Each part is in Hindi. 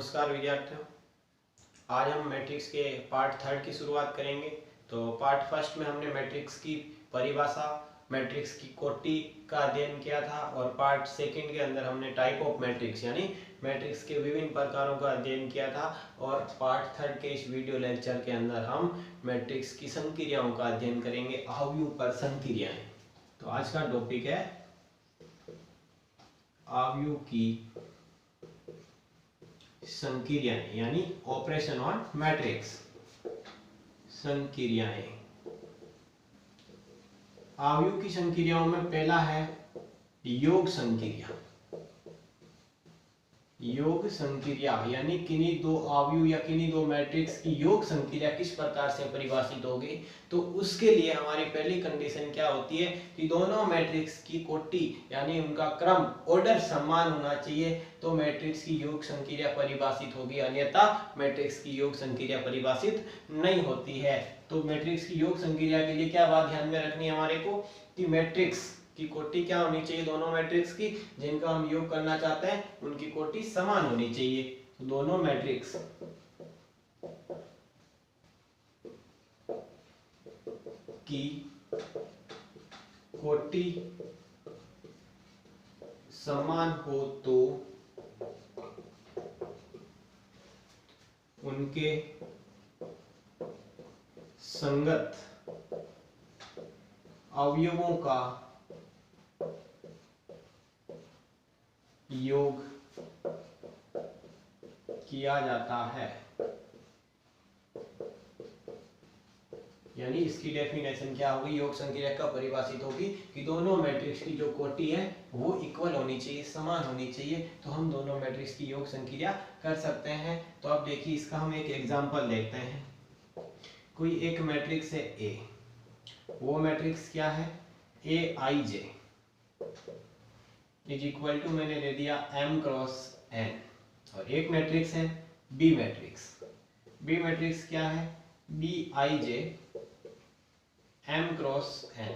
नमस्कार विद्यार्थियों। आज हम मैट्रिक्स के पार्ट थर्ड की शुरुआत करेंगे। तो पार्ट फर्स्ट में हमने मैट्रिक्स की परिभाषा, मैट्रिक्स की कोटि का अध्ययन किया था और पार्ट सेकंड के अंदर हमने टाइप ऑफ मैट्रिक्स यानी मैट्रिक्स के विभिन्न प्रकारों का अध्ययन किया था। और पार्ट थर्ड के इस वीडियो लेक्चर के अंदर हम मैट्रिक्स की संक्रियाओं का अध्ययन करेंगे, अवयव पर संक्रियाएं। तो आज का टॉपिक है अवयव की संक्रियाएं यानी ऑपरेशन ऑन मैट्रिक्स। संक्रियाएं, अवयव की संक्रियाओं में पहला है योग संक्रिया। योग संक्रिया यानी किन्हीं दो अवयव या किन्हीं दो मैट्रिक्स की योग संक्रिया किस प्रकार से परिभाषित होगी। तो उसके लिए हमारी पहली कंडीशन क्या होती है कि दोनों मैट्रिक्स की कोटि यानी उनका क्रम, ऑर्डर समान होना चाहिए तो मैट्रिक्स की योग संक्रिया परिभाषित होगी, अन्यथा मैट्रिक्स की योग संक्रिया परिभाषित नहीं होती है। तो मैट्रिक्स की योग संक्रिया के लिए क्या बात ध्यान में रखनी है हमारे को कि मैट्रिक्स की कोटि क्या होनी चाहिए, दोनों मैट्रिक्स की जिनका हम योग करना चाहते हैं उनकी कोटि समान होनी चाहिए। तो दोनों मैट्रिक्स की कोटि समान हो तो उनके संगत अवयवों का योग किया जाता है। यानी इसकी डेफिनेशन क्या होगी, योग संक्रिया कब परिभाषित होगी कि दोनों मैट्रिक्स की जो कोटि है वो इक्वल होनी चाहिए, समान होनी चाहिए, तो हम दोनों मैट्रिक्स की योग संक्रिया कर सकते हैं। तो अब देखिए इसका हम एक एग्जांपल देखते हैं। कोई एक मैट्रिक्स है ए, वो मैट्रिक्स क्या है A I J is equal to मैंने ले दिया m क्रॉस n। और एक मैट्रिक्स है बी मैट्रिक्स, बी मैट्रिक्स क्या है B I J m cross n।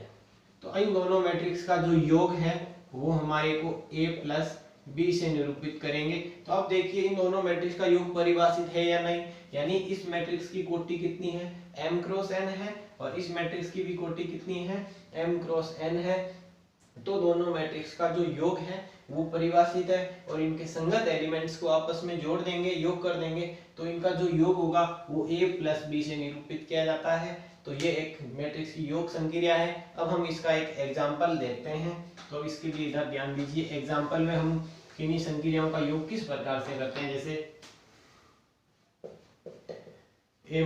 तो इन दोनों मैट्रिक्स का जो योग है वो हमारे को a प्लस बी से निरूपित करेंगे। तो अब देखिए इन दोनों मैट्रिक्स का योग परिभाषित है या नहीं, यानी इस मैट्रिक्स की कोटि कितनी है m क्रॉस n है और इस मैट्रिक्स की भी कोटि कितनी है m क्रॉस n है। तो दोनों मैट्रिक्स का जो योग है वो परिभाषित है और इनके संगत एलिमेंट्स को आपस में जोड़ देंगे, योग कर देंगे, तो इनका जो योग होगा वो a प्लस बी से निरूपित किया जाता है। तो ये एक मैट्रिक्स की योग संक्रिया है। अब हम इसका एक एग्जांपल देखते हैं। तो इसके लिए इधर ध्यान दीजिए, एग्जांपल में हम किन्हीं संक्रियाओं का योग किस प्रकार से करते हैं। जैसे ए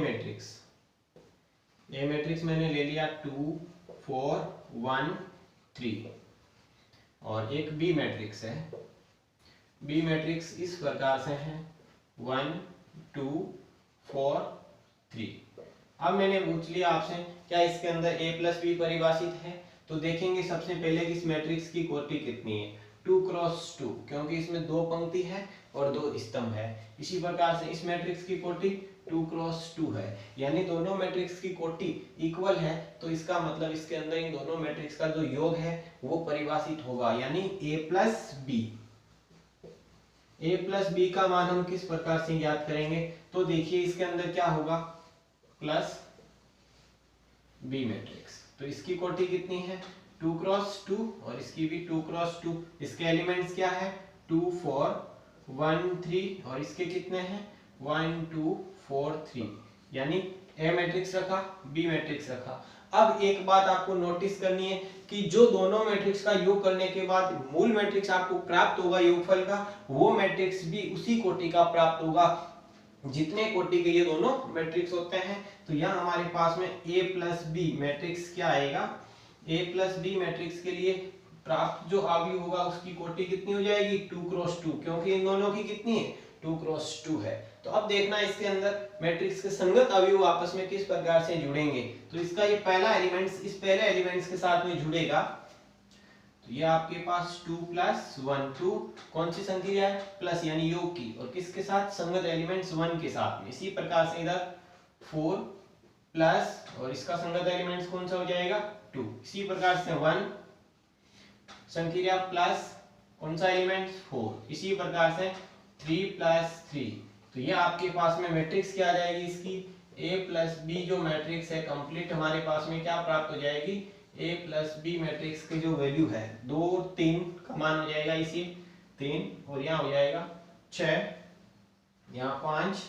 मैट्रिक्स मैंने ले लिया 2 4 1 3 और एक बी मैट्रिक्स है, बी मैट्रिक्स इस प्रकार से है 1 2 4 3। अब मैंने पूछ लिया आपसे क्या इसके अंदर a प्लस बी परिभाषित है। तो देखेंगे सबसे पहले कि इस मैट्रिक्स की कोटि कितनी है 2 क्रॉस 2, क्योंकि इसमें दो पंक्ति है और दो स्तंभ है। इसी प्रकार से इस मैट्रिक्स की कोटि 2 क्रॉस 2 है, यानी दोनों मैट्रिक्स की कोटि इक्वल है। तो इसका मतलब इसके अंदर इन दोनों मैट्रिक्स का जो योग है वो परिभाषित होगा, यानी a plus B. a plus B का मान हम किस प्रकार से ज्ञात करेंगे। तो देखिए इसके अंदर क्या होगा प्लस बी मैट्रिक्स, तो इसकी कोटि कितनी है 2 क्रॉस 2 और इसकी भी 2 क्रॉस 2। इसके एलिमेंट्स क्या है 2 4 1 3 और इसके कितने हैं 1 2 4 3, यानी ए मैट्रिक्स रखा, बी मैट्रिक्स रखा। अब एक बात आपको नोटिस करनी है कि जो दोनों मैट्रिक्स का योग करने के बाद मूल मैट्रिक्स आपको प्राप्त होगा योगफल का, वो मैट्रिक्स भी उसी कोटि का प्राप्त होगा जितने कोटि के ये दोनों मैट्रिक्स होते हैं। तो यहाँ हमारे पास में a प्लस बी मैट्रिक्स क्या आएगा, a प्लस बी मैट्रिक्स के लिए प्राप्त जो अवयव होगा उसकी कोटि कितनी हो जाएगी 2 क्रॉस 2, क्योंकि इन दोनों की कितनी है 2 क्रॉस 2 है। तो अब देखना इसके अंदर मैट्रिक्स के संगत अवयव आपस में किस प्रकार से जुड़ेंगे। तो इसका ये पहला एलिमेंट्स इस पहले एलिमेंट्स के साथ में जुड़ेगा, तो ये आपके पास 2 प्लस 1 2 कौन सी संक्रिया है प्लस यानी योग की, और किसके साथ संगत एलिमेंट्स 1 के साथ में। इसी प्रकार से इधर 4 प्लस और इसका संगत एलिमेंट्स कौन सा हो जाएगा 2। इसी प्रकार से 1 संक्रिया प्लस कौन सा एलिमेंट 4। इसी प्रकार से 3 प्लस 3 तो ये आपके पास में मैट्रिक्स क्या आ जाएगी इसकी, a प्लस बी जो मैट्रिक्स है कंप्लीट हमारे पास में क्या प्राप्त हो जाएगी, a प्लस बी मैट्रिक्स की जो वैल्यू है 2 3 का मान हो जाएगा इसी 3 और यहाँ हो जाएगा 6, यहाँ 5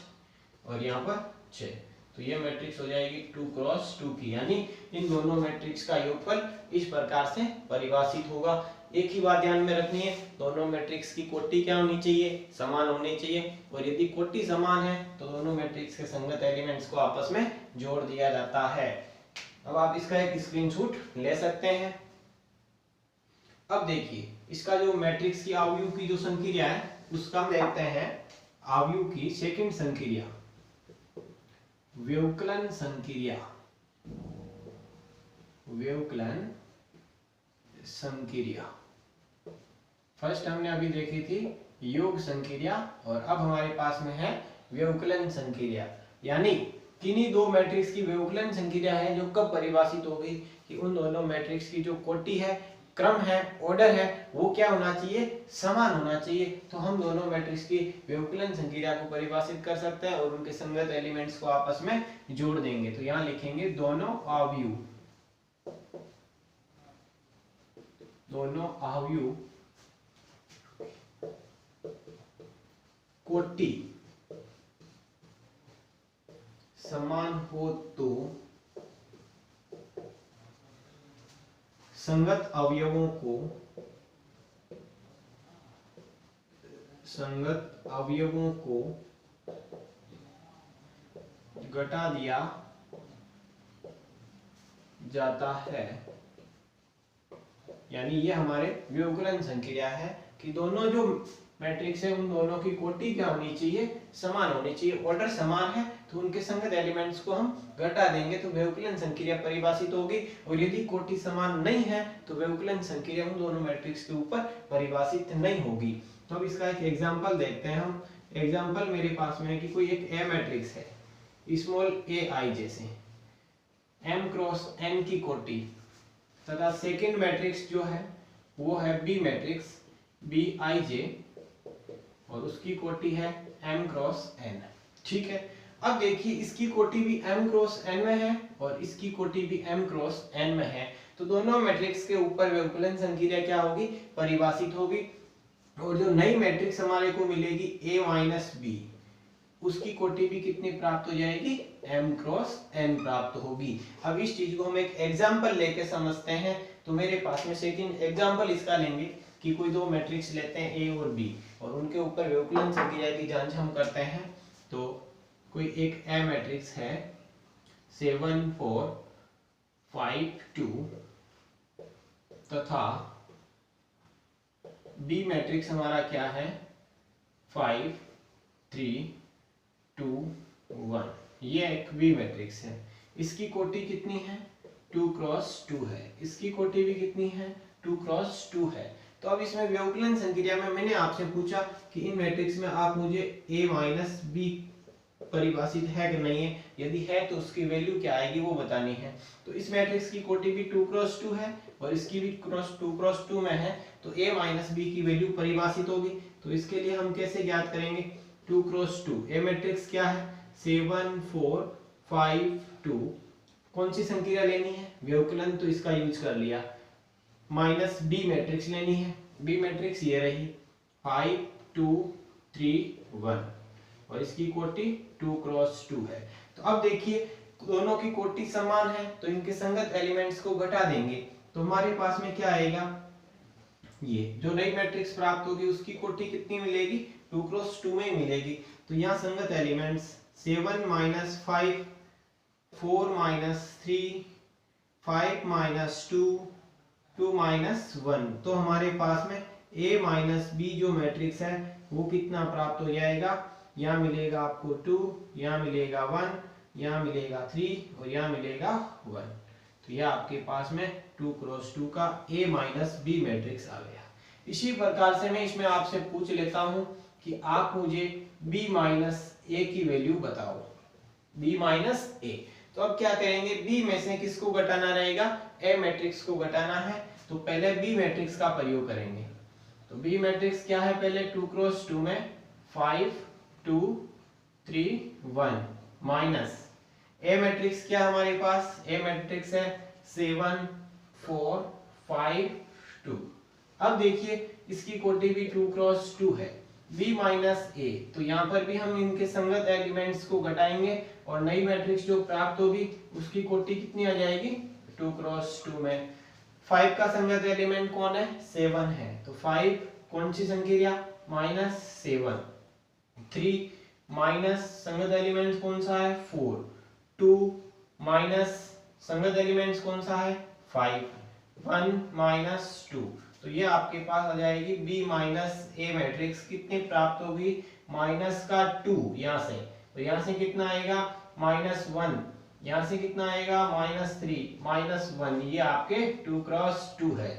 और यहाँ पर 6। तो ये मैट्रिक्स हो जाएगी 2 क्रॉस 2 की, यानी इन दोनों मैट्रिक्स का योगफल इस प्रकार से परिभाषित होगा। एक ही बात ध्यान में रखनी है, दोनों मैट्रिक्स की कोटि क्या होनी चाहिए, समान होनी चाहिए, और यदि कोटि समान है तो दोनों मैट्रिक्स के संगत एलिमेंट्स को आपस में जोड़ दिया जाता है। अब आप इसका एक स्क्रीनशॉट ले सकते हैं। अब देखिए इसका जो मैट्रिक्स की अवयव की जो संक्रिया है उसका हम देखते हैं अवयव की सेकंड संक्रिया, व्यवकलन संक्रिया, व्यवकलन संक्रिया। फर्स्ट हमने अभी देखी थी योग संक्रिया और अब हमारे पास में है व्यवकलन संक्रिया, यानी किन्हीं दो मैट्रिक्स की व्यवकलन संक्रिया है जो कब परिभाषित होगी कि उन दोनों मैट्रिक्स की जो कोटि है, क्रम है, ऑर्डर है, वो क्या होना चाहिए, समान होना चाहिए। तो हम दोनों मैट्रिक्स की व्यवकलन संक्रिया को परिभाषित कर सकते हैं और उनके संगत एलिमेंट्स को आपस में जोड़ देंगे। तो यहाँ लिखेंगे दोनों अवयव, दोनों अवयव कोटि समान हो तो संगत अवयवों को घटा दिया जाता है। यानी ये हमारे व्यवकलन संक्रिया है कि दोनों जो मैट्रिक्स है उन दोनों की कोटि क्या होनी चाहिए, समान होनी चाहिए, ऑर्डर समान है तो उनके संगत एलिमेंट्स को हम घटा देंगे तो व्यवकलन संक्रिया परिभाषित होगी। और यदि कोटि समान नहीं है तो व्यवकलन संक्रिया उन दोनों मैट्रिक्स के ऊपर परिभाषित नहीं होगी। तो अब इसका एक एग्जांपल देखते हैं हम। एग्जांपल मेरे पास में है कि कोई एक ए मैट्रिक्स है स्मॉल ए आई जैसे m क्रॉस n की कोटि तथा सेकेंड मैट्रिक्स जो है वो है बी मैट्रिक्स बी आई जे और उसकी कोटि है m क्रॉस n। ठीक है, अब देखिए इसकी कोटि भी m क्रॉस n में है और इसकी कोटि भी m क्रॉस n में है, तो दोनों मैट्रिक्स के ऊपर व्यवकलन संक्रिया क्या होगी, परिभाषित होगी। और जो नई मैट्रिक्स हमारे को मिलेगी a माइनस बी, उसकी कोटि भी कितनी प्राप्त हो जाएगी, m क्रॉस n प्राप्त होगी। अब इस चीज को हम एक एग्जांपल लेके समझते हैं। तो मेरे पास में सेकंड एग्जांपल इसका लेंगे कि कोई दो मैट्रिक्स लेते हैं a और b और उनके ऊपर व्यवकलन संक्रिया की जांच हम करते हैं। तो कोई एक a मैट्रिक्स है 7 4 5 2 तथा b मैट्रिक्स हमारा क्या है 5 3 2 1। ये एक बी मैट्रिक्स है, इसकी कोटि कितनी है 2 क्रॉस 2 है, इसकी कोटि भी कितनी है 2 क्रॉस 2 है। तो अब इसमें व्यवकलन संक्रिया में मैंने आपसे पूछा कि इन मैट्रिक्स में आप मुझे a माइनस बी परिभाषित है कि नहीं है, यदि है तो उसकी वैल्यू क्या आएगी वो बतानी है। तो इस मैट्रिक्स की कोटि भी 2 क्रॉस 2 है और इसकी भी 2 क्रॉस 2 में है, तो a माइनस बी की वैल्यू परिभाषित होगी। तो इसके लिए हम कैसे ज्ञात करेंगे, 2 क्रॉस 2 ए मैट्रिक्स क्या है 7 4 5 2, कौन सी संक्रिया लेनी है, व्यवकलन, तो इसका यूज कर लिया। माइनस बी मैट्रिक्स लेनी है, बी मैट्रिक्स ये रही 5 2 3 1 और इसकी कोटि 2 क्रॉस 2 है। तो अब देखिए दोनों की कोटि समान है तो इनके संगत एलिमेंट्स को घटा देंगे तो हमारे पास में क्या आएगा, ये जो नई मैट्रिक्स प्राप्त होगी उसकी कोटि कितनी मिलेगी 2 क्रॉस 2 में मिलेगी। तो यहाँ संगत elements 7 minus 5 4 minus 3 5 minus 2 2 minus 1, तो हमारे पास में a माइनस बी जो मैट्रिक्स है वो कितना प्राप्त हो जाएगा, यहाँ मिलेगा आपको 2, यहाँ मिलेगा 1, यहाँ मिलेगा 3 और यहाँ मिलेगा 1। तो यह आपके पास में 2 क्रॉस 2 का a माइनस बी मैट्रिक्स आ गया। इसी प्रकार से मैं इसमें आपसे पूछ लेता हूँ कि आप मुझे b माइनस ए की वैल्यू बताओ, b माइनस ए। तो अब क्या करेंगे, b में से किसको घटाना रहेगा, a मैट्रिक्स को घटाना है, तो पहले b मैट्रिक्स का प्रयोग करेंगे। तो b मैट्रिक्स क्या है, पहले 2 क्रॉस 2 में 5 2 3 1 माइनस ए मैट्रिक्स क्या हमारे पास, ए मैट्रिक्स है 7 4 5 2। अब देखिए इसकी कोटि भी 2 क्रॉस 2 है, b माइनस ए, तो यहाँ पर भी हम इनके संगत एलिमेंट्स को घटाएंगे और नई मैट्रिक्स जो प्राप्त होगी उसकी कोटि कितनी आ जाएगी, 2 क्रॉस 2 में। 5 का संगत एलिमेंट कौन है, 7 है, तो 5 कौन सी संख्या, -7। 3 माइनस संगत एलिमेंट कौन सा है, 4। 2 माइनस संगत एलिमेंट्स कौन सा है, 5। 1 माइनस 2, तो ये आपके पास आ जाएगी b माइनस ए मैट्रिक्स कितनी प्राप्त होगी, माइनस का 2 यहाँ से, तो यहाँ से कितना आएगा -1, यहाँ से कितना आएगा -3 -1, ये आपके 2 क्रॉस 2 है।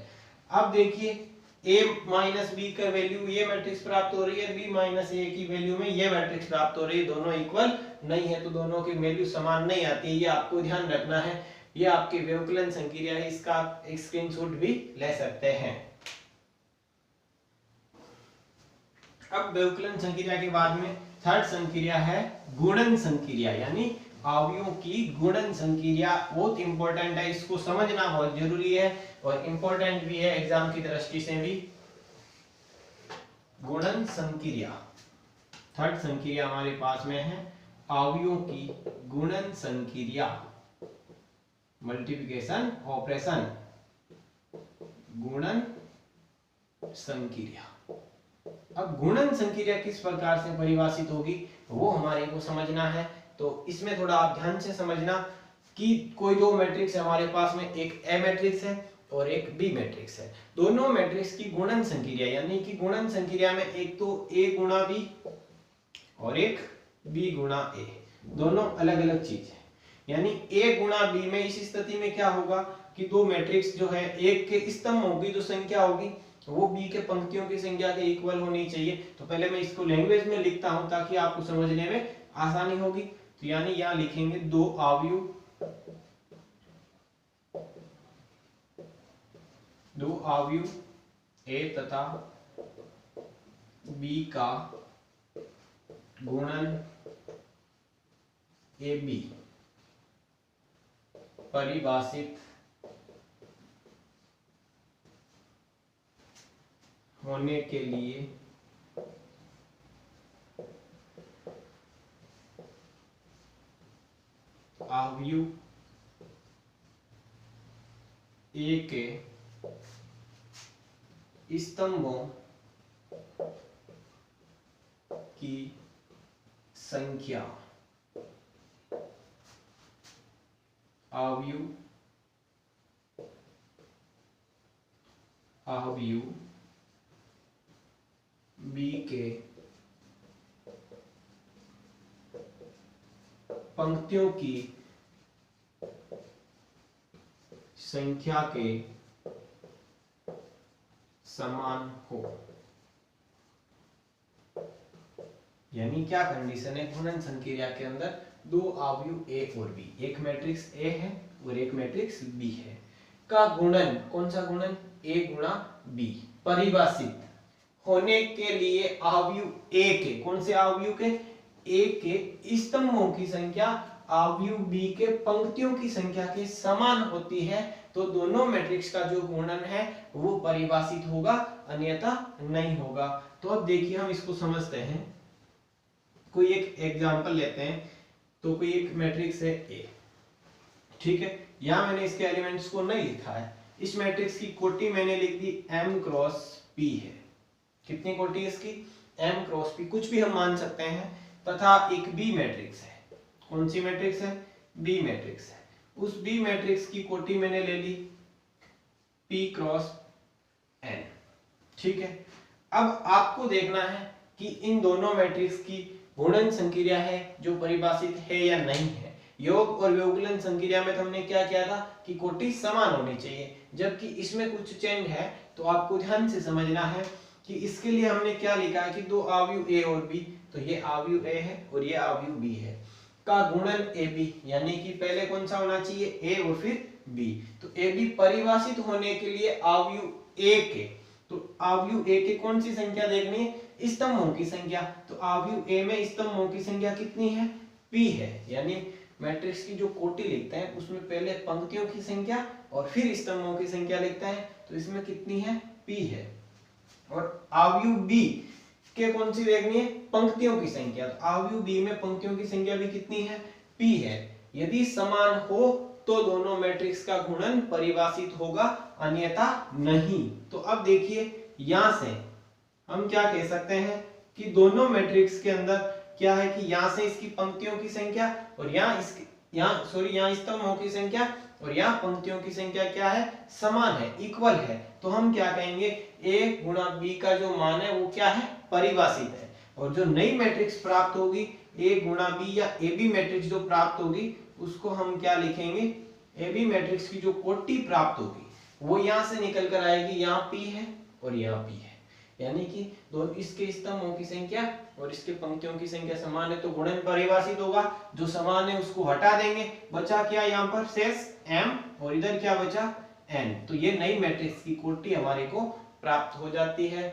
अब देखिए a माइनस बी का वैल्यू ये मैट्रिक्स प्राप्त हो रही है, b माइनस ए की वैल्यू में ये मैट्रिक्स प्राप्त हो रही है, दोनों इक्वल नहीं है तो दोनों की वैल्यू समान नहीं आती है, ये आपको ध्यान रखना है। ये आपकी व्यवकलन संक्रिया है, इसका एक स्क्रीनशॉट भी ले सकते हैं। अब व्यवकलन संक्रिया के बाद में थर्ड संक्रिया है गुणन संक्रिया, यानी अवयवों की गुणन संक्रिया। बहुत इंपॉर्टेंट है, इसको समझना बहुत जरूरी है और इंपॉर्टेंट भी है एग्जाम की दृष्टि से भी। गुणन संक्रिया, थर्ड संक्रिया हमारे पास में है अवयवों की गुणन संक्रिया, मल्टीप्लिकेशन ऑपरेशन, गुणन संक्रिया। अब गुणन संक्रिया किस प्रकार से परिभाषित होगी वो हमारे को समझना है, तो इसमें थोड़ा आप ध्यान से समझना कि कोई दो मैट्रिक्स हमारे पास में, एक ए मैट्रिक्स है और एक बी मैट्रिक्स है। दोनों मैट्रिक्स की गुणन संक्रिया, यानी कि गुणन संक्रिया में एक तो ए गुणा बी और एक बी गुणा ए, दोनों अलग अलग चीज है। यानी a गुणा b में इस स्थिति में क्या होगा कि दो मैट्रिक्स जो है, एक के स्तंभों की जो संख्या होगी वो b के पंक्तियों की संख्या के इक्वल होनी चाहिए। तो पहले मैं इसको लैंग्वेज में लिखता हूं ताकि आपको समझने में आसानी होगी। तो यानी यहां लिखेंगे दो अवयव a तथा b का गुणन ab परिभाषित होने के लिए अवयव ए के स्तंभों की संख्या अवयव बी के पंक्तियों की संख्या के समान हो। यानी क्या कंडीशन है, गुणन संक्रिया के अंदर दो अवयव ए और बी, एक मैट्रिक्स ए है और एक मैट्रिक्स बी है, का गुणन, कौन सा गुणन, ए गुणा बी परिभाषित होने के लिए अवयव ए के, कौन से अवयव के, ए के स्तंभों की संख्या अवयव बी के पंक्तियों की संख्या के समान होती है, तो दोनों मैट्रिक्स का जो गुणन है वो परिभाषित होगा, अन्यथा नहीं होगा। तो अब देखिए हम इसको समझते हैं, कोई एक एग्जांपल लेते हैं। तो कोई एक मैट्रिक्स है ए, ठीक है, यहां मैंने इसके एलिमेंट्स को नहीं लिखा है। इस मैट्रिक्स की कोटि मैंने लिख दी m क्रॉस p है। कितनी कोटि है इसकी, m क्रॉस p, कुछ भी हम मान सकते हैं। तथा एक बी मैट्रिक्स है, कौन सी मैट्रिक्स है, बी मैट्रिक्स है। उस बी मैट्रिक्स की कोटि मैंने ले ली p क्रॉस n, ठीक है। अब आपको देखना है कि इन दोनों मैट्रिक्स की गुणन संक्रिया है जो परिभाषित है या नहीं है। योग और व्यवकलन संक्रिया में तो हमने क्या किया था कि कोटि समान होनी चाहिए, जबकि इसमें कुछ चेंज है, तो आपको ध्यान से समझना है कि इसके लिए हमने क्या लिखा है कि दो अवयव ए और बी, तो ये अवयव ए है और ये अवयव बी है, का गुणन ए बी, यानी कि पहले कौन सा होना चाहिए, ए और फिर बी। तो ए बी परिभाषित होने के लिए अवयव ए के तो अवयव ए के कौन सी संख्या देखनी है? स्तंभों की संख्या। तो अवयव ए में स्तंभों की संख्या कितनी है? p है। यानी मैट्रिक्स की जो कोटि लिखता है उसमें पहले पंक्तियों की संख्या और फिर स्तंभों की संख्या लिखता है, तो इसमें कितनी है? p है। और अवयव बी के कौन सी देखनी है? पंक्तियों की संख्या। तो अवयव बी में पंक्तियों की संख्या भी कितनी है? p है। यदि समान हो तो दोनों मैट्रिक्स का गुणन परिभाषित होगा, अन्यथा नहीं। तो अब देखिए यहां से हम क्या कह सकते हैं कि दोनों मैट्रिक्स के अंदर क्या है कि यहां से इसकी पंक्तियों की संख्या और यहाँ स्तंभों की संख्या और यहाँ पंक्तियों की संख्या क्या है? समान है, इक्वल है। तो हम क्या कहेंगे? a गुणा b का जो मान है वो क्या है? परिभाषित है। और जो नई मैट्रिक्स प्राप्त होगी a गुणा b या ab मैट्रिक्स जो प्राप्त होगी उसको हम क्या लिखेंगे? ab मैट्रिक्स की जो कोटि प्राप्त होगी वो यहाँ से निकल कर आएगी, यहाँ p है और यहाँ p है। यानी कि दोनों इसके स्तंभों की संख्या और इसके पंक्तियों की संख्या समान है तो गुणन परिभाषित होगा। जो समान है उसको हटा देंगे, बचा क्या? यहाँ पर शेष m और इधर क्या बचा? n। तो ये नई मैट्रिक्स की कोटि हमारे को प्राप्त हो जाती है।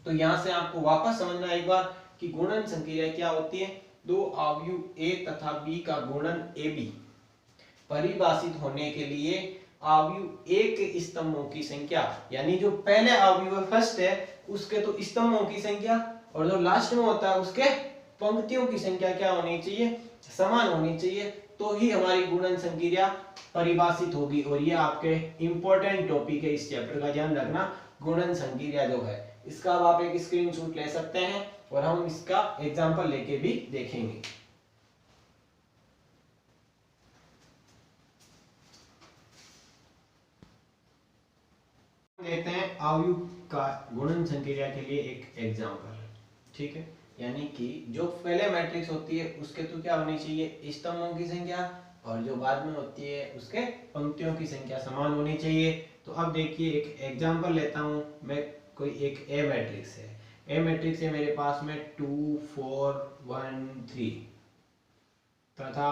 तो यहाँ से आपको वापस समझना एक बार कि गुणन संक्रिया क्या होती है। दो अवयव a तथा b का गुणन ab परिभाषित होने के लिए अवयव a के स्तंभों की संख्या, यानी जो पहले अवयव फर्स्ट है उसके तो स्तंभों की संख्या और जो लास्ट में होता है उसके पंक्तियों की संख्या क्या होनी चाहिए? समान होनी चाहिए। तो ही हमारी गुणन संक्रिया परिभाषित होगी। और ये आपके इंपॉर्टेंट टॉपिक है, इस चैप्टर का ध्यान रखना। गुणन संक्रिया जो है इसका अब आप एक स्क्रीनशॉट ले सकते हैं और हम इसका एग्जांपल लेके भी देखेंगे। देखते हैं अवयव का गुणन संक्रिया के लिए एक एग्जांपल। ठीक है, यानी कि जो पहले मैट्रिक्स होती है उसके तो क्या होनी चाहिए? स्तंभों की संख्या और जो बाद में होती है उसके पंक्तियों की संख्या समान होनी चाहिए। तो अब देखिए एक एग्जांपल लेता हूं मैं। कोई एक ए मैट्रिक्स है, ए मैट्रिक्स है मेरे पास में 2 4 1 3 तथा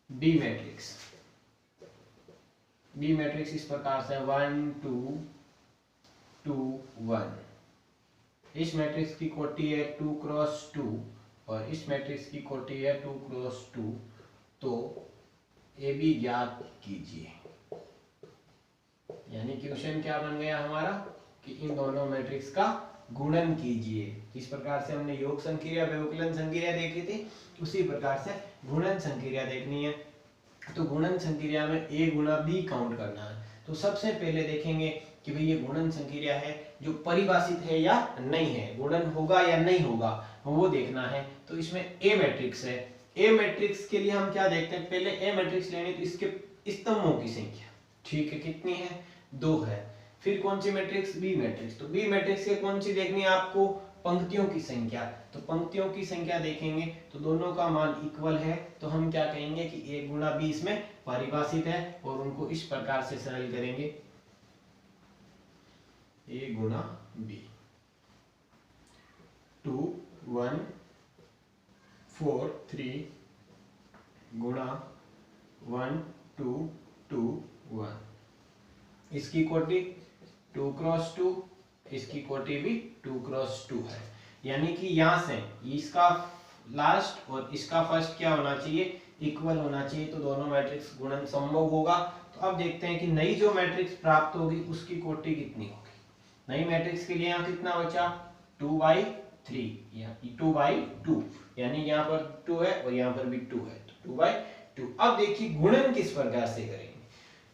बी मैट्रिक्स। बी मैट्रिक्स इस प्रकार से 1 2 2 1। इस मैट्रिक्स की कोटि है 2 क्रॉस 2 और इस मैट्रिक्स की कोटि है 2 क्रॉस 2। तो ए बी ज्ञात कीजिए। यानी क्वेश्चन क्या बन गया हमारा कि इन दोनों मैट्रिक्स का गुणन कीजिए। जिस प्रकार से हमने योग संक्रिया व्यवकलन संक्रिया देखी थी उसी प्रकार से गुणन संक्रिया देखनी है। तो गुणन संक्रिया में a गुणा b काउंट करना है। तो सबसे पहले देखेंगे कि भाई ये गुणन संक्रिया है जो परिभाषित है या नहीं है, गुणन होगा या नहीं होगा वो देखना है। तो इसमें a मैट्रिक्स है। a मैट्रिक्स के लिए हम क्या देखते हैं? पहले a मैट्रिक्स लेनी तो इसके स्तंभों की संख्या ठीक है कितनी है? 2 है। फिर कौन सी मैट्रिक्स? B matrix. तो बी मैट्रिक्स के कौन सी देखनी है आपको? पंक्तियों की संख्या। तो पंक्तियों की संख्या देखेंगे तो दोनों का मान इक्वल है। तो हम क्या कहेंगे कि a गुणा b इसमें परिभाषित है और उनको इस प्रकार से सरल करेंगे, a गुणा b 2 1 4 3 गुणा 1 2 2 1। इसकी कोटि 2 क्रॉस 2, इसकी कोटि भी 2 क्रॉस 2 है। यानी कि यहां से इसका लास्ट और इसका फर्स्ट क्या होना चाहिए? इक्वल होना चाहिए। तो दोनों मैट्रिक्स गुणन संभव होगा। तो अब देखते हैं कि नई जो मैट्रिक्स प्राप्त होगी उसकी कोटि कितनी होगी। नई मैट्रिक्स के लिए यहाँ कितना बचा? 2/3 या 2/2। यानी यहाँ पर 2 है और यहाँ पर भी 2 है, तो 2/2। अब देखिए गुणन किस प्रकार से करेंगे।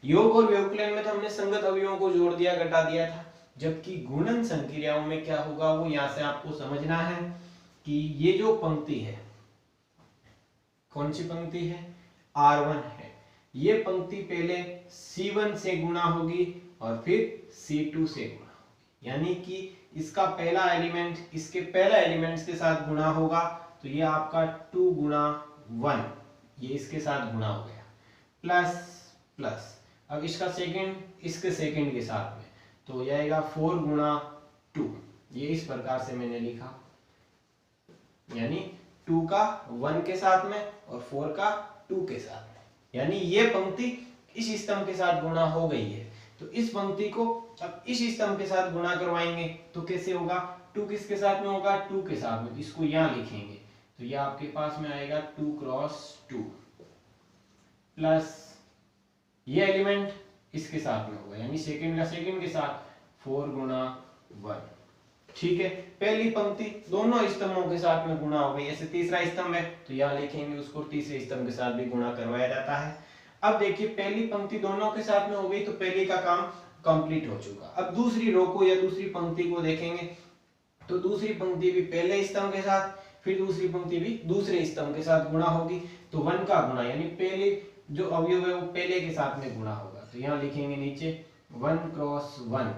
योग और व्यवकलन में तो हमने संगत अवयवों को जोड़ दिया, घटा दिया था, जबकि गुणन संक्रियाओं में क्या होगा वो यहां से आपको समझना है कि ये जो पंक्ति है, कौन सी पंक्ति है? R1 है। ये पंक्ति पहले C1 से गुणा होगी और फिर C2 से गुणा होगी। यानी कि इसका पहला एलिमेंट इसके पहला एलिमेंट्स के साथ गुणा होगा। तो ये आपका 2 गुणा 1 ये इसके साथ गुणा हो गया, प्लस प्लस। अब इसका सेकंड इसके सेकंड के साथ में तो ये आएगा 4 गुणा 2। ये इस प्रकार से मैंने लिखा, यानी 2 का 1 के साथ में और 4 का 2 के साथ में। यानी ये पंक्ति इस स्तंभ के साथ गुणा हो गई है। तो इस पंक्ति को अब इस स्तंभ के साथ गुणा करवाएंगे तो कैसे होगा, 2 किसके साथ में होगा, 2 के साथ में, इसको यहाँ लिखेंगे तो ये आपके पास में आएगा 2 क्रॉस 2 प्लस ये एलिमेंट इसके साथ में होगा यानी सेकंड का सेकंड के साथ 4 गुणा 1। ठीक है, पहली पंक्ति दोनों स्तंभों के साथ में गुणा हो गई। ऐसे तीसरा स्तंभ है तो यहाँ लिखेंगे उसको तीसरे स्तंभ के साथ भी गुणा करवाया जाता है। अब देखिए पहली पंक्ति दोनों के साथ में हो गई तो पहले का काम कंप्लीट हो चुका। अब दूसरी रो को या दूसरी पंक्ति को देखेंगे तो दूसरी पंक्ति भी पहले स्तंभ के साथ, फिर दूसरी पंक्ति भी दूसरे स्तंभ के साथ गुणा होगी तो 1 का गुणा यानी पहले जो अवयव है वो पहले के साथ में गुणा होगा। तो यहाँ लिखेंगे नीचे 1 क्रॉस 1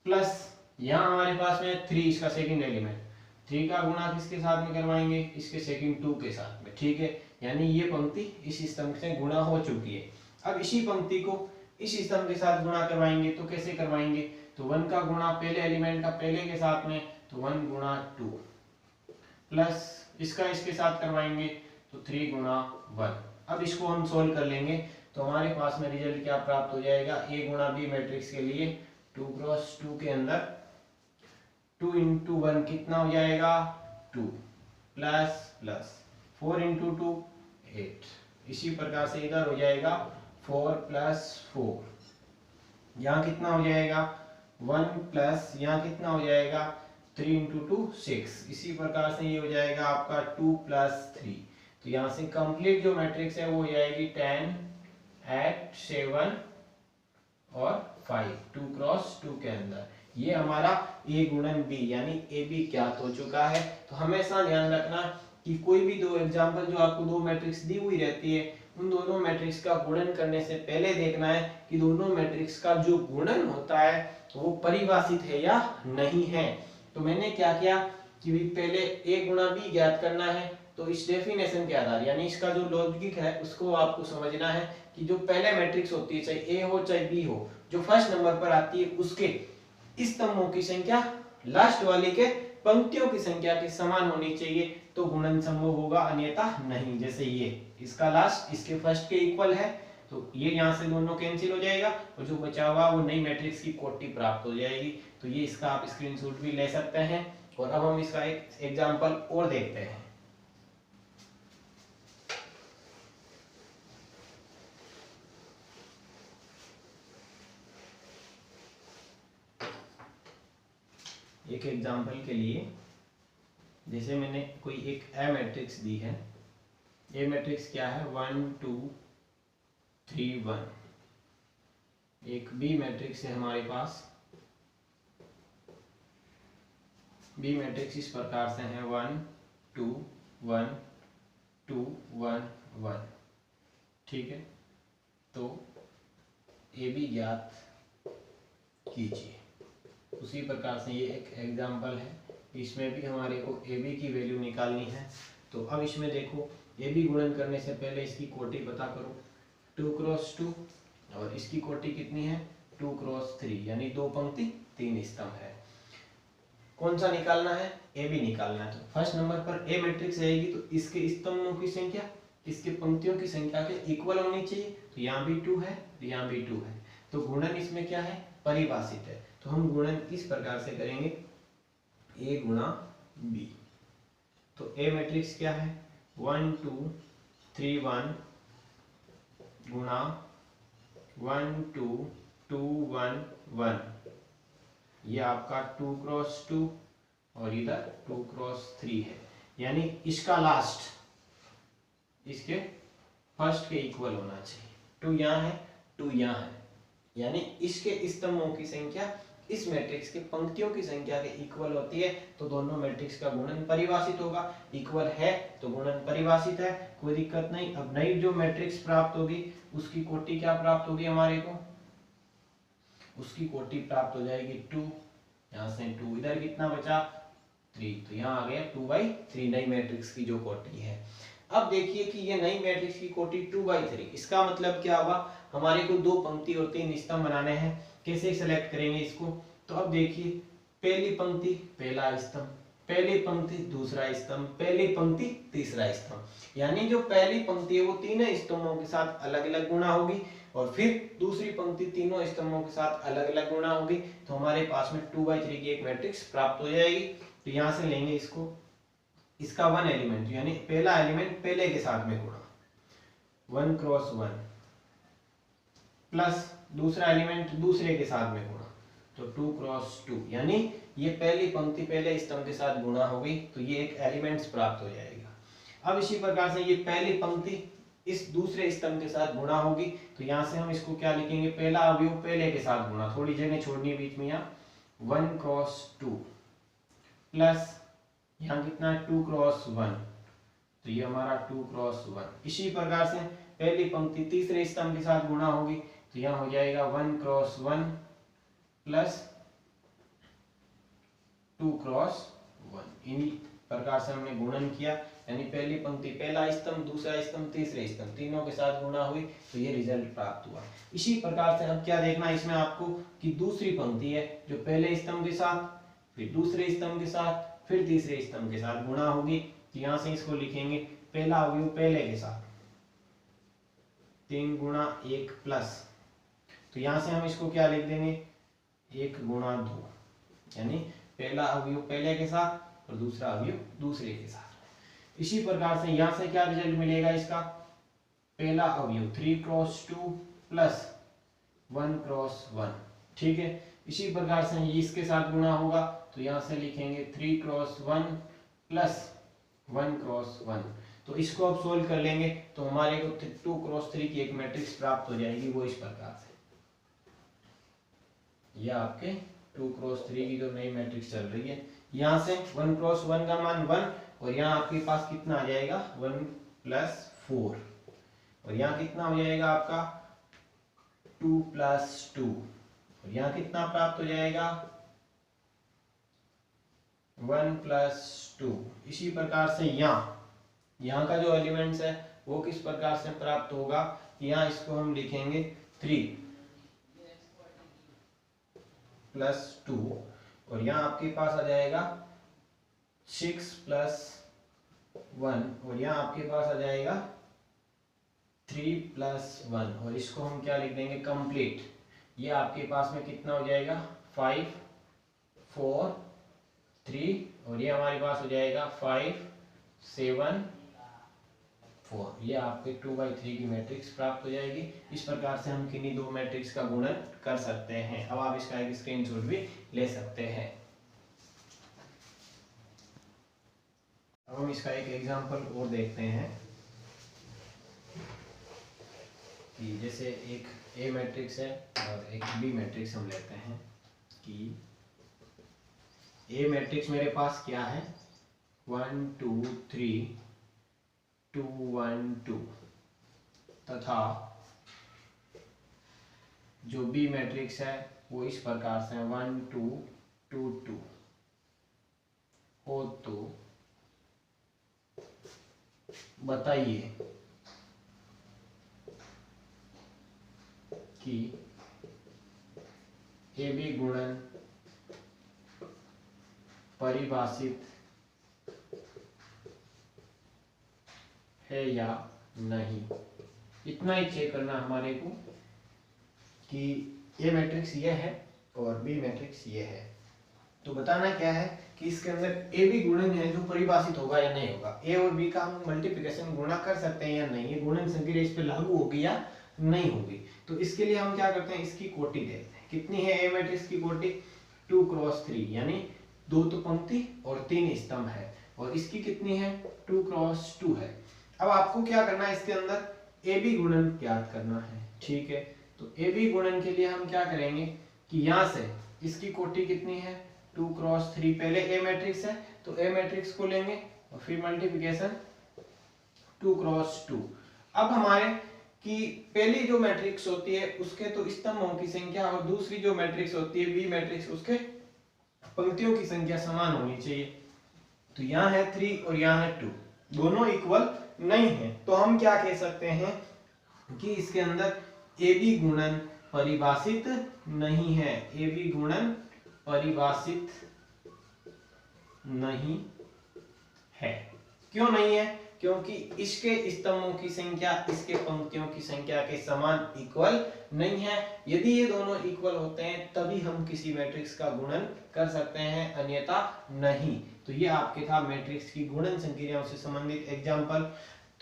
प्लस यहाँ हमारे पास में 3 इसका सेकंड एलिमेंट, 3 का गुणा किसके साथ में करवाएंगे, इसके सेकंड 2 के साथ में। ठीक है, यानी ये पंक्ति इस स्तंभ से गुणा हो चुकी है। अब इसी पंक्ति को इस स्तंभ के साथ गुणा करवाएंगे तो कैसे करवाएंगे, तो 1 का गुणा पहले एलिमेंट का पहले के साथ में तो 1 गुणा 2 प्लस इसका इसके साथ करवाएंगे तो 3 गुणा 1। अब इसको हम सोल्व कर लेंगे तो हमारे पास में रिजल्ट क्या प्राप्त हो जाएगा, A गुणा B मैट्रिक्स के लिए 2 क्रॉस 2 के अंदर 2 इंटू 1 कितना हो जाएगा 2 प्लस प्लस 4 इंटू 2 8। इसी प्रकार से इधर हो जाएगा 4 प्लस 4, यहाँ कितना हो जाएगा 1 प्लस यहाँ कितना हो जाएगा 3 इंटू 2 6। इसी प्रकार से ये हो जाएगा आपका 2 प्लस 3। तो यहाँ से कंप्लीट जो मैट्रिक्स है वो हो जाएगी 10 8 7 और 5 2 क्रॉस 2 के अंदर। ये हमारा A गुणन B यानी AB ज्ञात हो चुका है। तो हमेशा ध्यान रखना कि कोई भी दो एग्जांपल जो आपको दो मैट्रिक्स दी हुई रहती है उन दोनों मैट्रिक्स का गुणन करने से पहले देखना है कि दोनों मैट्रिक्स का जो गुणन होता है वो परिभाषित है या नहीं है। तो मैंने क्या किया कि पहले A गुणा B ज्ञात करना है तो इस डेफिनेशन के आधार यानी इसका जो लॉजिक है उसको आपको समझना है कि जो पहले मैट्रिक्स होती है चाहे A हो चाहे B हो, जो फर्स्ट नंबर पर आती है उसके स्तंभों की संख्या लास्ट वाले के पंक्तियों की संख्या के समान होनी चाहिए तो गुणन संभव होगा, अन्यथा नहीं। जैसे ये इसका लास्ट इसके फर्स्ट के इक्वल है तो ये यहाँ से दोनों कैंसिल हो जाएगा और जो बचा हुआ वो नई मैट्रिक्स की कोटि प्राप्त हो जाएगी। तो ये इसका आप स्क्रीनशॉट भी ले सकते हैं। और अब हम इसका एक एग्जांपल और देखते हैं। एक एग्जांपल के लिए जैसे मैंने कोई एक ए मैट्रिक्स दी है, ए मैट्रिक्स क्या है 1 2 3 1। एक बी मैट्रिक्स है हमारे पास, बी मैट्रिक्स इस प्रकार से है 1 2 1 2 1 1। ठीक है, तो ए बी ज्ञात कीजिए। उसी प्रकार से ये एक एग्जांपल है, इसमें भी हमारे को ए बी की वैल्यू निकालनी है। तो अब इसमें देखो ए बी गुणन करने से पहले इसकी कोटि पता करो 2 क्रॉस 2 और इसकी कोटि कितनी है 2 क्रॉस 3 यानी 2 पंक्ति 3 स्तंभ है। कौन सा निकालना है, ए बी निकालना है। तो फर्स्ट नंबर पर ए मैट्रिक्स रहेगी तो इसके स्तंभों की संख्या इसके पंक्तियों की संख्या के इक्वल होनी चाहिए। तो यहाँ भी 2 है तो यहाँ भी 2 है, तो गुणन इसमें क्या है परिभाषित है। तो हम गुणन इस प्रकार से करेंगे ए गुणा बी। तो ए मैट्रिक्स क्या है 1 2 3 1 गुणा 1 2 2 1 1। ये आपका 2 क्रॉस 2 और इधर 2 क्रॉस 3 है, यानी इसका लास्ट इसके फर्स्ट के इक्वल होना चाहिए। 2 यहाँ है 2 यहाँ है, यानी इसके स्तंभों की संख्या इस मैट्रिक्स के पंक्तियों की संख्या के इक्वल होती है तो दोनों मैट्रिक्स का गुणन परिभाषित होगा। इक्वल है तो गुणन परिभाषित है, कोई दिक्कत नहीं। अब नई जो मैट्रिक्स प्राप्त होगी उसकी कोटि क्या प्राप्त होगी हमारे को, उसकी कोटि प्राप्त हो जाएगी 2, यहाँ से 2 इधर कितना बचा 3, तो यहाँ आ गया 2/3 नई मैट्रिक्स की जो कोटि है। अब देखिए कि ये नई मैट्रिक्स की कोटि 2/3, इसका मतलब क्या हुआ, हमारे को 2 पंक्ति और 3 स्तंभ बनाने हैं। कैसे सिलेक्ट करेंगे इसको, तो अब देखिए पहली पंक्ति पहला स्तंभ, पहली पंक्ति दूसरा स्तंभ, पहली पंक्ति तीसरा स्तंभ, यानी जो पहली पंक्ति है वो तीनों स्तंभों के साथ अलग अलग गुणा होगी और फिर दूसरी पंक्ति तीनों स्तंभों के साथ अलग अलग गुणा होगी। तो हमारे पास में 2/3 की एक मैट्रिक्स प्राप्त हो जाएगी। तो यहां से लेंगे इसको, इसका 1 एलिमेंट यानी पहला एलिमेंट पहले के साथ में गुणा 1 क्रॉस 1 प्लस दूसरा एलिमेंट दूसरे के साथ में गुणा तो 2 क्रॉस 2, यानी ये पहली पंक्ति पहले स्तंभ के साथ गुणा होगी तो ये एक एलिमेंट्स प्राप्त हो जाएगा। अब इसी प्रकार से ये पहली पंक्ति इस दूसरे स्तंभ के साथ गुणा होगी तो यहाँ से हम इसको क्या लिखेंगे, पहला अवयव पहले के साथ गुणा, थोड़ी जगह छोड़नी है बीच में, यहाँ 1 क्रॉस 2 प्लस यहाँ कितना है 2 क्रॉस 1 तो ये हमारा 2 क्रॉस 1। इसी प्रकार से पहली पंक्ति तीसरे स्तंभ के साथ गुणा होगी तो यहाँ हो जाएगा 1 क्रॉस 1 प्लस 2 क्रॉस 1। इन प्रकार से हमने गुणन किया, यानी पहली पंक्ति पहला स्तंभ दूसरा स्तंभ तीसरे स्तंभ तीनों के साथ गुणा हुई तो ये रिजल्ट प्राप्त हुआ। इसी प्रकार से अब क्या देखना है इसमें आपको कि दूसरी पंक्ति है जो पहले स्तंभ के साथ फिर दूसरे स्तंभ के साथ फिर तीसरे स्तंभ के साथ गुणा होगी तो यहाँ से इसको लिखेंगे पहला अवयव पहले के साथ 3 गुणा 1 प्लस, तो यहाँ से हम इसको क्या लिख देंगे 1 गुणा 2, यानी पहला अवयव पहले के साथ और दूसरा अवयव दूसरे के साथ। इसी प्रकार से यहाँ से क्या रिजल्ट मिलेगा इसका, पहला अवयव 3 क्रॉस 2 प्लस 1 क्रॉस 1, ठीक है। इसी प्रकार से इसके साथ गुणा होगा तो यहाँ से लिखेंगे 3 क्रॉस 1 प्लस 1 क्रॉस 1। तो इसको अब सोल्व कर लेंगे तो हमारे को 2 क्रॉस 3 की एक मैट्रिक्स प्राप्त हो जाएगी, वो इस प्रकार से। यह आपके 2 क्रॉस 3 की जो नई मैट्रिक्स चल रही है, यहाँ से 1 क्रॉस 1 का मान 1 और यहाँ आपके पास कितना आ जाएगा 1 प्लस 4 और यहाँ कितना हो जाएगा आपका 2 प्लस 2 और यहाँ कितना प्राप्त हो जाएगा 1 प्लस 2। इसी प्रकार से यहाँ का जो एलिमेंट्स है वो किस प्रकार से प्राप्त होगा, यहाँ इसको हम लिखेंगे 3 प्लस 2 और यहाँ आपके पास आ जाएगा 6 प्लस 1 और यहाँ आपके पास आ जाएगा 3 प्लस 1 और इसको हम क्या लिख देंगे कंप्लीट। ये आपके पास में कितना हो जाएगा 5 4 3 और ये हमारे पास हो जाएगा 5 7 4। ये आपके 2/3 की मैट्रिक्स प्राप्त हो जाएगी। इस प्रकार से हम किन्हीं दो मैट्रिक्स का गुणन कर सकते हैं। अब आप इसका एक स्क्रीनशॉट भी ले सकते हैं। अब हम इसका एक एग्जांपल और देखते हैं कि जैसे एक ए मैट्रिक्स है और एक बी मैट्रिक्स हम लेते हैं कि ए मैट्रिक्स मेरे पास क्या है 1 2 3 2 1 2 तथा जो बी मैट्रिक्स है वो इस प्रकार से 1 2 2 2 हो तो बताइए कि ए बी गुणन परिभाषित है या नहीं। इतना ही चेक करना हमारे को कि ए मैट्रिक्स ये है और बी मैट्रिक्स ये है। तो बताना क्या है कि इसके अंदर ए बी गुणन है जो परिभाषित होगा या नहीं होगा। ए और बी का हम मल्टीप्लिकेशन गुणा कर सकते हैं या नहीं, ये गुणन संक्रिया इस पे लागू होगी या नहीं होगी। तो इसके लिए हम क्या करते हैं, इसकी कोटि देखते हैं। कितनी है ए मैट्रिक्स की कोटि 2 क्रॉस 3 यानी 2 तो पंक्ति और 3 स्तंभ है और इसकी कितनी है 2 क्रॉस 2 है। अब आपको क्या करना है, इसके अंदर ए बी गुणन ज्ञात करना है, ठीक है। तो ए बी गुणन के लिए हम क्या करेंगे कि यहाँ से इसकी कोटि कितनी है 2 क्रॉस 3, पहले ए मैट्रिक्स है तो ए मैट्रिक्स को लेंगे और फिर मल्टीप्लिकेशन 2 क्रॉस 2। अब हमारे कि पहली जो मैट्रिक्स होती है उसके तो स्तंभों की संख्या और दूसरी जो मैट्रिक्स होती है बी मैट्रिक्स उसके पंक्तियों की संख्या समान होनी चाहिए। तो यहाँ है 3 और यहाँ है 2, दोनों इक्वल नहीं है। तो हम क्या कह सकते हैं कि इसके अंदर ए बी गुणन परिभाषित नहीं है। ए बी गुणन परिभाषित नहीं है। क्यों नहीं है? क्योंकि इसके स्तंभों की संख्या इसके पंक्तियों की संख्या के समान इक्वल नहीं है। यदि ये दोनों इक्वल होते हैं तभी हम किसी मैट्रिक्स का गुणन कर सकते हैं, अन्यथा नहीं। तो ये आपके था मैट्रिक्स की गुणन संक्रियाओं से संबंधित एग्जाम्पल।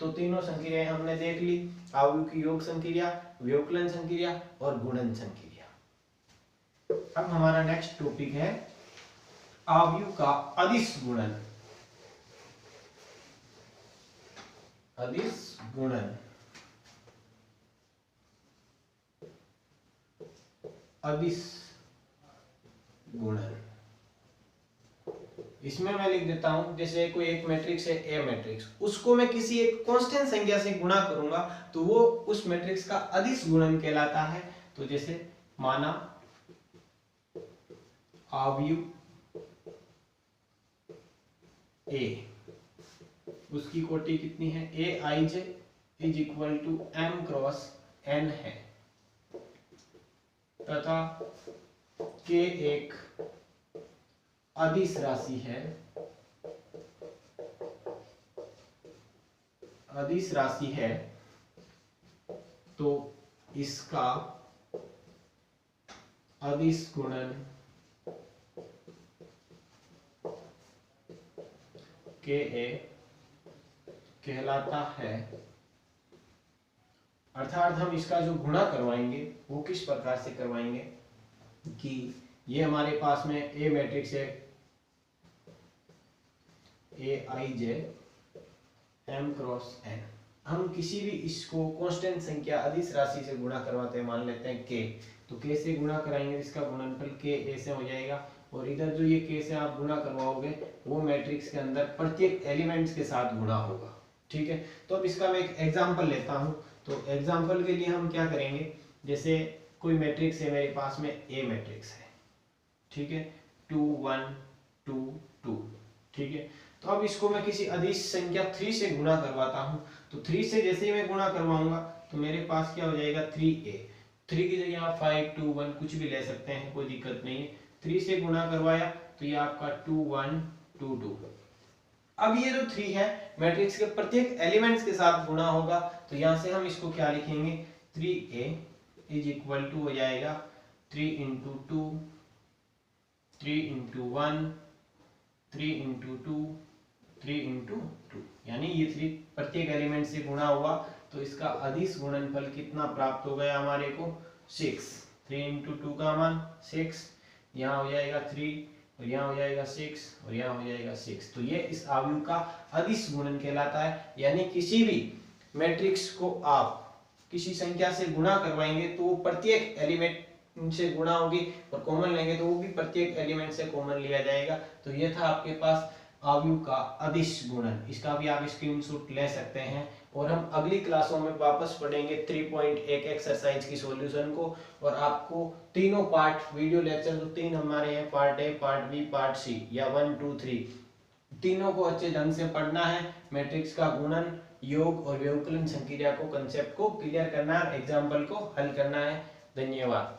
तो तीनों संक्रियाएं हमने देख ली, अवयव की योग संक्रिया, व्यवकलन संक्रिया और गुणन संक्रिया। अब हमारा नेक्स्ट टॉपिक है अवयव का अदिश गुणन। अदिश गुणन, अदिश गुणन, इसमें मैं लिख देता हूं, जैसे कोई एक मैट्रिक्स है ए मैट्रिक्स, उसको मैं किसी एक कांस्टेंट संख्या से गुणा करूंगा तो वो उस मैट्रिक्स का अदिश गुणन कहलाता है। तो जैसे माना अवयव ए, उसकी कोटि कितनी है, A I J is equal to M cross N है, तथा के एक अदिश राशि है, अदिश राशि है, तो इसका अदिश गुणन के ए कहलाता है। अर्थात हम इसका जो गुणा करवाएंगे वो किस प्रकार से करवाएंगे कि ये हमारे पास में ए मैट्रिक्स है, A I J M cross N, हम किसी भी इसको कांस्टेंट संख्या अदिश राशि से गुणा करवाते हैं, मान लेते हैं के, तो के से गुणा कराएंगे, इसका गुणनफल के ए से हो जाएगा, और इधर जो ये के से आप गुणा करवाओगे वो मैट्रिक्स के अंदर प्रत्येक एलिमेंट्स के साथ गुणा होगा। ठीक है, तो अब इसका मैं एक एग्जांपल लेता हूं। तो एग्जांपल के लिए हम क्या करेंगे, जैसे कोई मैट्रिक्स है मेरे पास में, ए मैट्रिक्स है, ठीक है, 2 1 2 2, ठीक है, तो अब इसको मैं किसी अदिश संख्या 3 से गुणा करवाता हूं। तो 3 से जैसे ही मैं गुणा करवाऊंगा तो मेरे पास क्या हो जाएगा, 3a, 3 की जगह आप 5 2 1 कुछ भी ले सकते हैं, कोई दिक्कत नहीं है। 3 से गुणा करवाया तो ये आपका 2 1 2 2। अब ये जो 3 है मैट्रिक्स के प्रत्येक एलिमेंट्स के साथ गुणा होगा, तो यहां से हम इसको क्या लिखेंगे, 3a इज इक्वल टू हो जाएगा 3 इंटू 2 3 इंटू 1 3 इंटू 2 3 इंटू 2, यानी ये 3 प्रत्येक एलिमेंट से गुणा हुआ, तो इसका अदिश गुणनफल कितना प्राप्त हो गया हमारे को, 6। 3 इंटू 2 का मान 6, यहाँ हो जाएगा 3 और यहाँ हो जाएगा 6 और यहाँ हो जाएगा 6। तो ये इस अवयव का अदिश गुणन कहलाता है। यानी किसी भी मैट्रिक्स को आप किसी संख्या से गुणा करवाएंगे तो वो प्रत्येक एलिमेंट से गुणा होगी, और कॉमन लेंगे तो वो भी प्रत्येक एलिमेंट से कॉमन लिया जाएगा। तो ये था आपके पास अवयव का अदिश गुणन, इसका भी आप स्क्रीनशॉट ले सकते हैं। और हम अगली क्लासों में वापस पढ़ेंगे 3.1 एक्सरसाइज की सॉल्यूशन को, और आपको तीनों पार्ट वीडियो लेक्चर जो 3 हमारे हैं, part A, part B, part C, या 1 2 3, तीनों को अच्छे ढंग से पढ़ना है। मैट्रिक्स का गुणन, योग और व्यवकलन संक्रिया को, कंसेप्ट को क्लियर करना है, एग्जाम्पल को हल करना है। धन्यवाद।